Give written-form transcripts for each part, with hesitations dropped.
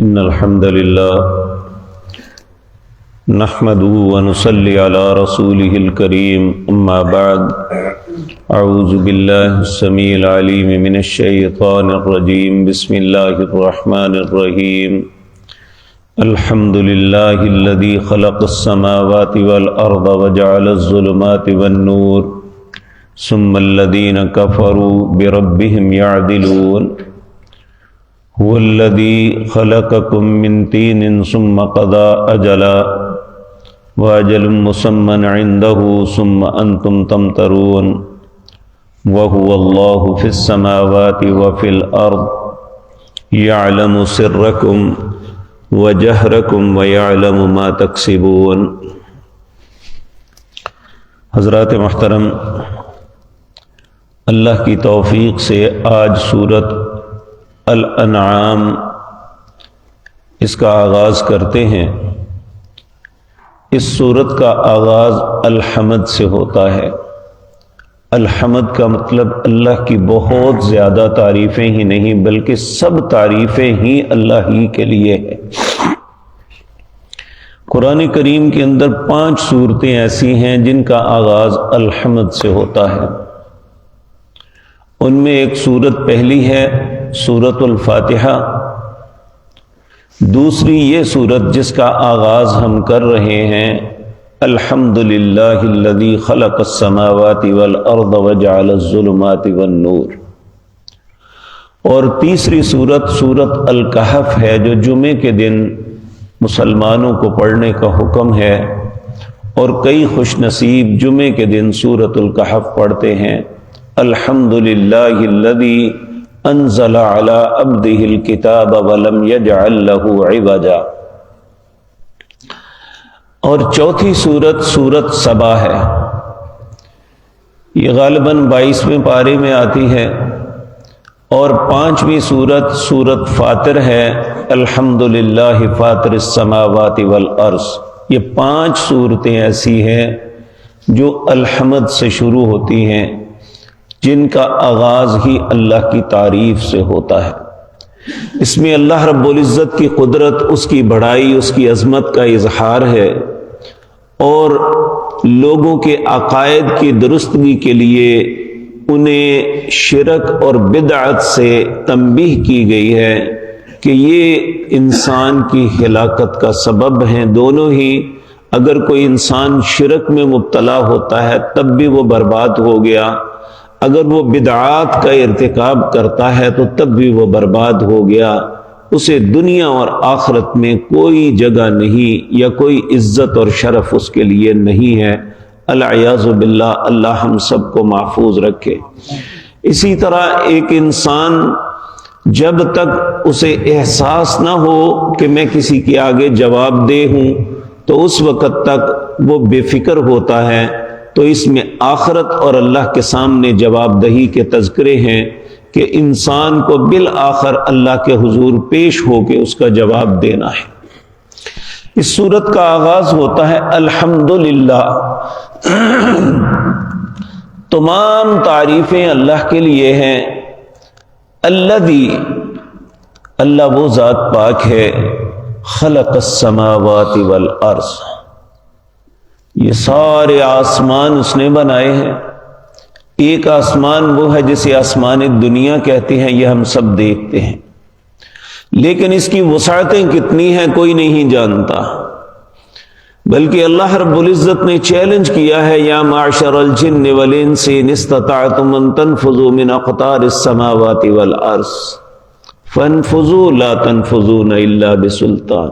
إن الحمد لله نحمده ونصلي على رسوله الكريم أما بعد أعوذ بالله السميع العليم من الشيطان الرجيم بسم الله الرحمن الرحيم الحمد لله الذي خلق السماوات والأرض وجعل الظلمات والنور ثم الذين كفروا بربهم يعدلون هو الذي خلقكم من طين ثم قضى أجلا وأجل مسمى عنده ثم أنتم تمترون وهو الله في السماوات وفي الأرض يعلم سركم وجهركم ويعلم ما تكسبون۔ حضرات محترم، اللہ کی توفیق سے آج سورۃ الانعام اس کا آغاز کرتے ہیں۔ اس سورت کا آغاز الحمد سے ہوتا ہے۔ الحمد کا مطلب اللہ کی بہت زیادہ تعریفیں ہی نہیں بلکہ سب تعریفیں ہی اللہ ہی کے لیے ہے۔ قرآن کریم کے اندر 5 سورتیں ایسی ہیں جن کا آغاز الحمد سے ہوتا ہے۔ ان میں ایک سورت پہلی ہے سورۃ الفاتحہ، دوسری یہ سورت جس کا آغاز ہم کر رہے ہیں الحمدللہ الذی خلق السماوات والارض وجعل الظلمات والنور، اور تیسری سورت سورۃ الکہف ہے جو جمعے کے دن مسلمانوں کو پڑھنے کا حکم ہے، اور کئی خوش نصیب جمعے کے دن سورۃ الکہف پڑھتے ہیں۔ الحمدللہ الذی انزل علی عبدہ الکتاب ولم یجعل لہ عوجا، اور چوتھی سورت سورۃ سبا ہے۔ یہ غالباً 22ویں پارے میں آتی ہے، اور 5ویں سورت سورۃ فاطر ہے۔ الحمدللہ فاطر السماوات والارض، یہ 5 سورتیں ایسی ہیں جو الحمد سے شروع ہوتی ہیں، جن کا آغاز ہی اللہ کی تعریف سے ہوتا ہے۔ اس میں اللہ رب العزت کی قدرت، اس کی بڑائی، اس کی عظمت کا اظہار ہے، اور لوگوں کے عقائد کی درستگی کے لیے انہیں شرک اور بدعت سے تنبیہ کی گئی ہے کہ یہ انسان کی ہلاکت کا سبب ہیں دونوں ہی۔ اگر کوئی انسان شرک میں مبتلا ہوتا ہے تب بھی وہ برباد ہو گیا، اگر وہ بدعات کا ارتکاب کرتا ہے تو تب بھی وہ برباد ہو گیا، اسے دنیا اور آخرت میں کوئی جگہ نہیں یا کوئی عزت اور شرف اس کے لیے نہیں ہے۔ العیاذ باللہ، اللہ ہم سب کو محفوظ رکھے۔ اسی طرح ایک انسان جب تک اسے احساس نہ ہو کہ میں کسی کے آگے جواب دہ ہوں تو اس وقت تک وہ بے فکر ہوتا ہے۔ تو اس میں آخرت اور اللہ کے سامنے جواب دہی کے تذکرے ہیں کہ انسان کو بالآخر اللہ کے حضور پیش ہو کے اس کا جواب دینا ہے۔ اس سورت کا آغاز ہوتا ہے الحمدللہ، تمام تعریفیں اللہ کے لیے ہیں۔ الذی، اللہ وہ ذات پاک ہے، خلق السماوات والارض، یہ سارے آسمان اس نے بنائے ہیں۔ ایک آسمان وہ ہے جسے آسمان دنیا کہتے ہیں، یہ ہم سب دیکھتے ہیں، لیکن اس کی وسعتیں کتنی ہیں کوئی نہیں جانتا، بلکہ اللہ رب العزت نے چیلنج کیا ہے، یا معشر الجن والانس ان استطعتم ان تنفذوا من اقطار السماوات والارض فانفذوا لا تنفذون الا بسلطان۔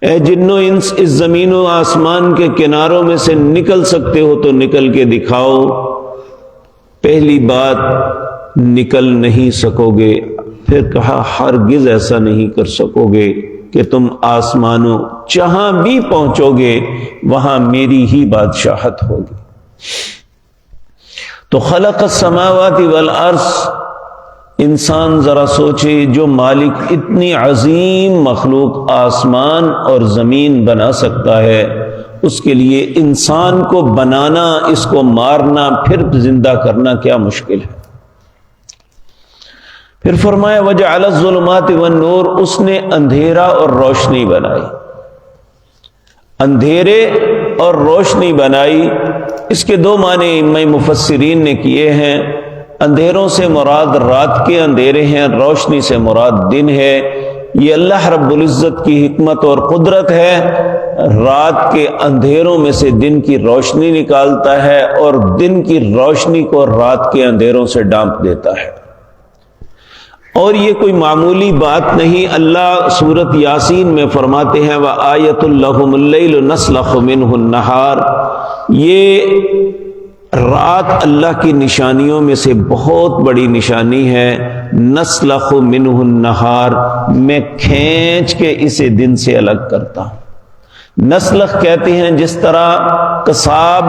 اے جنو انس، اس زمین و آسمان کے کناروں میں سے نکل سکتے ہو تو نکل کے دکھاؤ۔ پہلی بات، نکل نہیں سکو گے، پھر کہا ہرگز ایسا نہیں کر سکو گے کہ تم آسمانوں جہاں بھی پہنچو گے وہاں میری ہی بادشاہت ہوگی۔ تو خلق السماوات والارض، انسان ذرا سوچے، جو مالک اتنی عظیم مخلوق آسمان اور زمین بنا سکتا ہے، اس کے لیے انسان کو بنانا، اس کو مارنا، پھر زندہ کرنا کیا مشکل ہے۔ پھر فرمایا وجعل الظلمات والنور، اس نے اندھیرا اور روشنی بنائی، اندھیرے اور روشنی بنائی۔ اس کے دو معنی ائمہ مفسرین نے کیے ہیں۔ اندھیروں سے مراد رات کے اندھیرے ہیں، روشنی سے مراد دن ہے۔ یہ اللہ رب العزت کی حکمت اور قدرت ہے، رات کے اندھیروں میں سے دن کی روشنی نکالتا ہے اور دن کی روشنی کو رات کے اندھیروں سے ڈانپ دیتا ہے۔ اور یہ کوئی معمولی بات نہیں، اللہ سورۃ یاسین میں فرماتے ہیں وَآیَةٌ لَهُمُ اللَّيْلُ نَسْلَخُ مِنْهُ النَّهَارَ، یہ رات اللہ کی نشانیوں میں سے بہت بڑی نشانی ہے۔ نسلخ منہ النہار، میں کھینچ کے اسے دن سے الگ کرتا ہوں۔ نسلخ کہتے ہیں جس طرح قصاب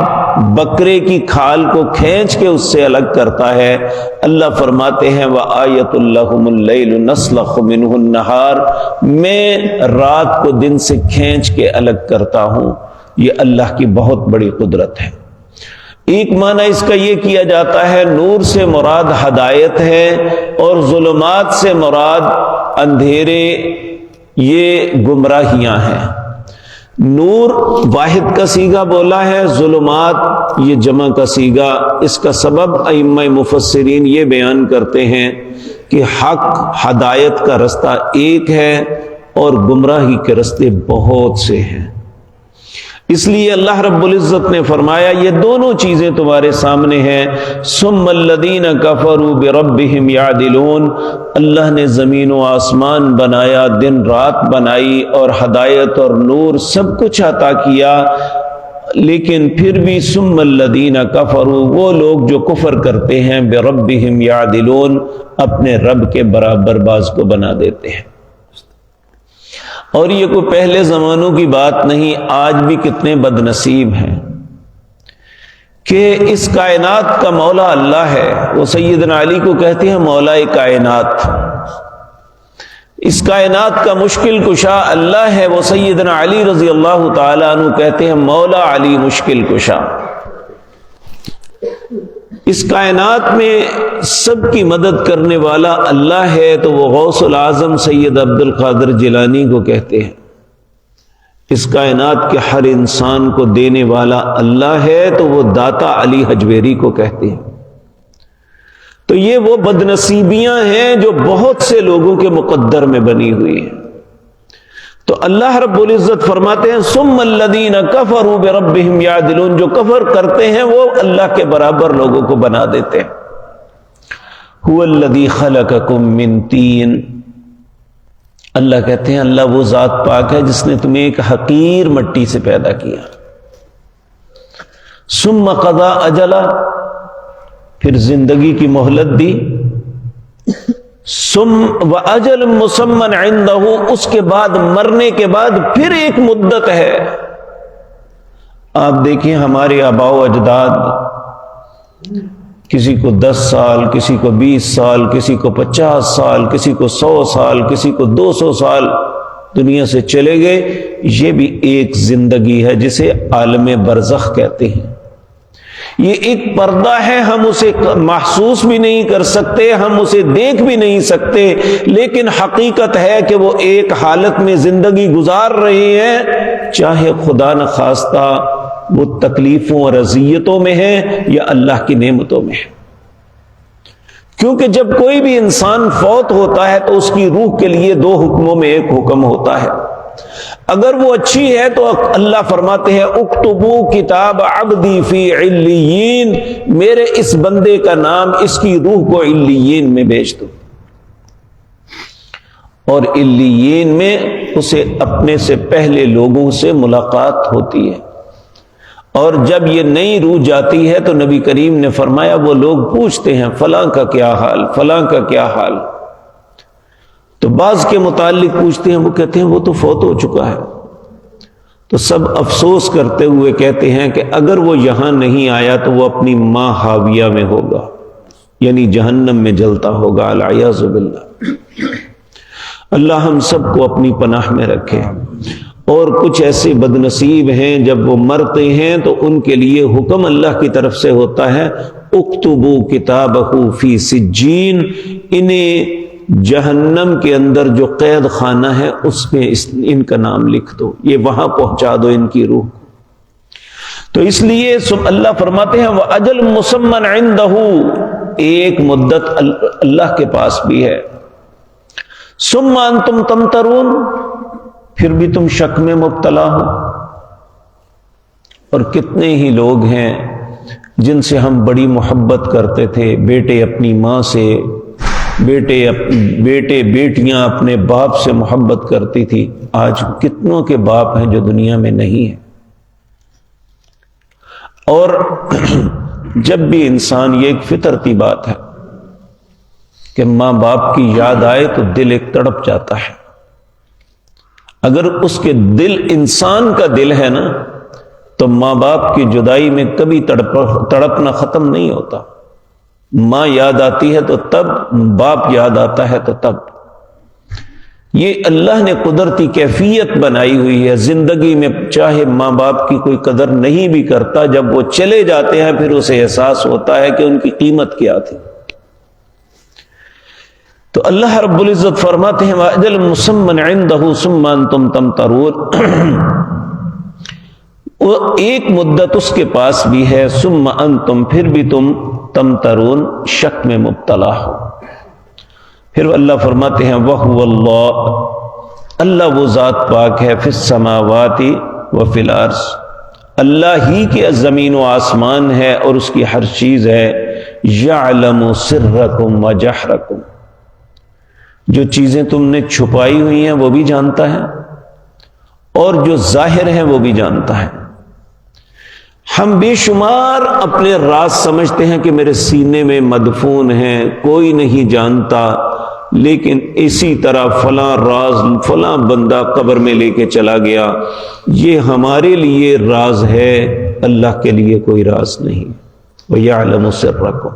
بکرے کی کھال کو کھینچ کے اس سے الگ کرتا ہے، اللہ فرماتے ہیں وَآیَةٌ لَهُمُ اللَّيْلُ نَسْلَخُ مِنْهُ النَّهَارَ، میں رات کو دن سے کھینچ کے الگ کرتا ہوں۔ یہ اللہ کی بہت بڑی قدرت ہے۔ ایک معنی اس کا یہ کیا جاتا ہے نور سے مراد ہدایت ہے اور ظلمات سے مراد اندھیرے، یہ گمراہیاں ہیں۔ نور واحد کا صیغہ بولا ہے، ظلمات یہ جمع کا صیغہ۔ اس کا سبب ائمہ مفسرین یہ بیان کرتے ہیں کہ حق ہدایت کا رستہ ایک ہے اور گمراہی کے رستے بہت سے ہیں۔ اس لیے اللہ رب العزت نے فرمایا یہ دونوں چیزیں تمہارے سامنے ہیں۔ ثم الذین کفروا بربہم یعدلون، اللہ نے زمین و آسمان بنایا، دن رات بنائی اور ہدایت اور نور سب کچھ عطا کیا، لیکن پھر بھی ثم الذین کفروا، وہ لوگ جو کفر کرتے ہیں بربہم یعدلون، اپنے رب کے برابر باز کو بنا دیتے ہیں۔ اور یہ کوئی پہلے زمانوں کی بات نہیں، آج بھی کتنے بد نصیب ہیں کہ اس کائنات کا مولا اللہ ہے۔ وہ سیدنا علی کو کہتے ہیں مولا کائنات، اس کائنات کا مشکل کشا اللہ ہے۔ وہ سیدنا علی رضی اللہ تعالیٰ عنہ کہتے ہیں مولا علی مشکل کشا۔ اس کائنات میں سب کی مدد کرنے والا اللہ ہے، تو وہ غوث العظم سید عبد القادر جیلانی کو کہتے ہیں۔ اس کائنات کے ہر انسان کو دینے والا اللہ ہے، تو وہ داتا علی حجویری کو کہتے ہیں۔ تو یہ وہ بد نصیبیاں ہیں جو بہت سے لوگوں کے مقدر میں بنی ہوئی ہیں۔ تو اللہ رب العزت فرماتے ہیں ثم الذین کفروا بربہم یعدلون، جو کفر کرتے ہیں وہ اللہ کے برابر لوگوں کو بنا دیتے ہیں۔ هو الذی خلقکم من طین، اللہ کہتے ہیں اللہ وہ ذات پاک ہے جس نے تمہیں ایک حقیر مٹی سے پیدا کیا۔ ثم قضى اجلا، پھر زندگی کی مہلت دی۔ وَأَجَلٌ مُّسَمًّى عِندَهُ، اس کے بعد مرنے کے بعد پھر ایک مدت ہے۔ آپ دیکھیں ہمارے آباء و اجداد، کسی کو 10 سال، کسی کو 20 سال، کسی کو 50 سال، کسی کو 100 سال، کسی کو 200 سال دنیا سے چلے گئے۔ یہ بھی ایک زندگی ہے جسے عالم برزخ کہتے ہیں۔ یہ ایک پردہ ہے، ہم اسے محسوس بھی نہیں کر سکتے، ہم اسے دیکھ بھی نہیں سکتے، لیکن حقیقت ہے کہ وہ ایک حالت میں زندگی گزار رہے ہیں، چاہے خدا نخواستہ وہ تکلیفوں اور اذیتوں میں ہے یا اللہ کی نعمتوں میں ہے۔ کیونکہ جب کوئی بھی انسان فوت ہوتا ہے تو اس کی روح کے لیے 2 حکموں میں ایک حکم ہوتا ہے۔ اگر وہ اچھی ہے تو اللہ فرماتے ہیں اکتبوا کتاب عبدی فی علیین، میرے اس بندے کا نام اس کی روح کو علیین میں بھیج دو، اور علیین میں اسے اپنے سے پہلے لوگوں سے ملاقات ہوتی ہے۔ اور جب یہ نئی روح جاتی ہے تو نبی کریم نے فرمایا وہ لوگ پوچھتے ہیں فلاں کا کیا حال، فلاں کا کیا حال، تو بعض کے متعلق پوچھتے ہیں، وہ کہتے ہیں وہ تو فوت ہو چکا ہے۔ تو سب افسوس کرتے ہوئے کہتے ہیں کہ اگر وہ یہاں نہیں آیا تو وہ اپنی ماں حاویہ میں ہوگا، یعنی جہنم میں جلتا ہوگا، العیاذ باللہ۔ اللہ ہم سب کو اپنی پناہ میں رکھے۔ اور کچھ ایسے بد نصیب ہیں جب وہ مرتے ہیں تو ان کے لیے حکم اللہ کی طرف سے ہوتا ہے اکتبوا کتابہ فی سجین، انہیں جہنم کے اندر جو قید خانہ ہے اس میں ان کا نام لکھ دو، یہ وہاں پہنچا دو ان کی روح کو۔ تو اس لیے اللہ فرماتے ہیں وَأَجَلٌ مُّسَمًّى عِندَهُ، ایک مدت اللہ کے پاس بھی ہے۔ ثُمَّ أَنتُمْ تَمْتَرُونَ، پھر بھی تم شک میں مبتلا ہو۔ اور کتنے ہی لوگ ہیں جن سے ہم بڑی محبت کرتے تھے، بیٹے اپنی ماں سے، بیٹے بیٹیاں اپنے باپ سے محبت کرتی تھی، آج کتنوں کے باپ ہیں جو دنیا میں نہیں ہیں۔ اور جب بھی انسان، یہ ایک فطرتی بات ہے کہ ماں باپ کی یاد آئے تو دل ایک تڑپ جاتا ہے۔ اگر اس کے دل انسان کا دل ہے نا تو ماں باپ کی جدائی میں کبھی تڑپنا ختم نہیں ہوتا۔ ماں یاد آتی ہے تو تب، باپ یاد آتا ہے تو تب۔ یہ اللہ نے قدرتی کیفیت بنائی ہوئی ہے زندگی میں، چاہے ماں باپ کی کوئی قدر نہیں بھی کرتا، جب وہ چلے جاتے ہیں پھر اسے احساس ہوتا ہے کہ ان کی قیمت کیا تھی۔ تو اللہ رب العزت فرماتے ہیں وَأَجَلٌ مُّسَمًّى عِندَهُ ثُمَّ أَنتُمْ تَمْتَرُونَ، ایک مدت اس کے پاس بھی ہے، ثم انتم، پھر بھی تم تمترون، شک میں مبتلا ہو۔ پھر اللہ فرماتے ہیں وَهُوَ اللَّهُ، اللہ وہ ذات پاک ہے، فِي السَّمَاوَاتِ وَفِي الْأَرْضِ، اللہ ہی کے زمین و آسمان ہے اور اس کی ہر چیز ہے۔ يَعْلَمُ سِرَّكُمْ وَجَهْرَكُمْ، جو چیزیں تم نے چھپائی ہوئی ہیں وہ بھی جانتا ہے، اور جو ظاہر ہیں وہ بھی جانتا ہے۔ ہم بے شمار اپنے راز سمجھتے ہیں کہ میرے سینے میں مدفون ہیں، کوئی نہیں جانتا، لیکن اسی طرح فلاں راز فلاں بندہ قبر میں لے کے چلا گیا، یہ ہمارے لیے راز ہے، اللہ کے لیے کوئی راز نہیں۔ وَيَعْلَمُ سِرَّكُمْ،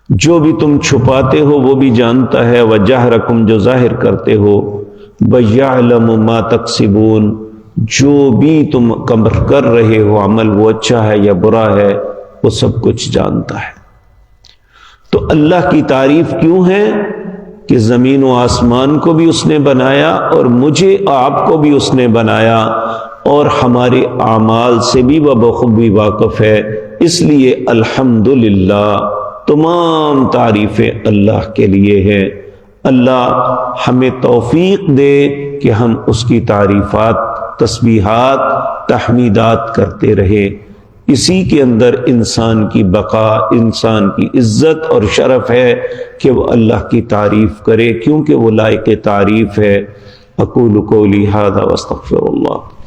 جو بھی تم چھپاتے ہو وہ بھی جانتا ہے، وَجَهْرَكُمْ، جو ظاہر کرتے ہو، وَيَعْلَمُ مَا تَكْسِبُونَ، جو بھی تم کر رہے ہو عمل، وہ اچھا ہے یا برا ہے، وہ سب کچھ جانتا ہے۔ تو اللہ کی تعریف کیوں ہے کہ زمین و آسمان کو بھی اس نے بنایا، اور مجھے آپ کو بھی اس نے بنایا، اور ہمارے اعمال سے بھی بخوبی واقف ہے۔ اس لیے الحمدللہ، تمام تعریفیں اللہ کے لیے ہیں۔ اللہ ہمیں توفیق دے کہ ہم اس کی تعریفات، تسبیحات، تحمیدات کرتے رہے۔ اسی کے اندر انسان کی بقا، انسان کی عزت اور شرف ہے کہ وہ اللہ کی تعریف کرے، کیونکہ وہ لائق تعریف ہے۔ اقول قولی ھذا واستغفر اللہ۔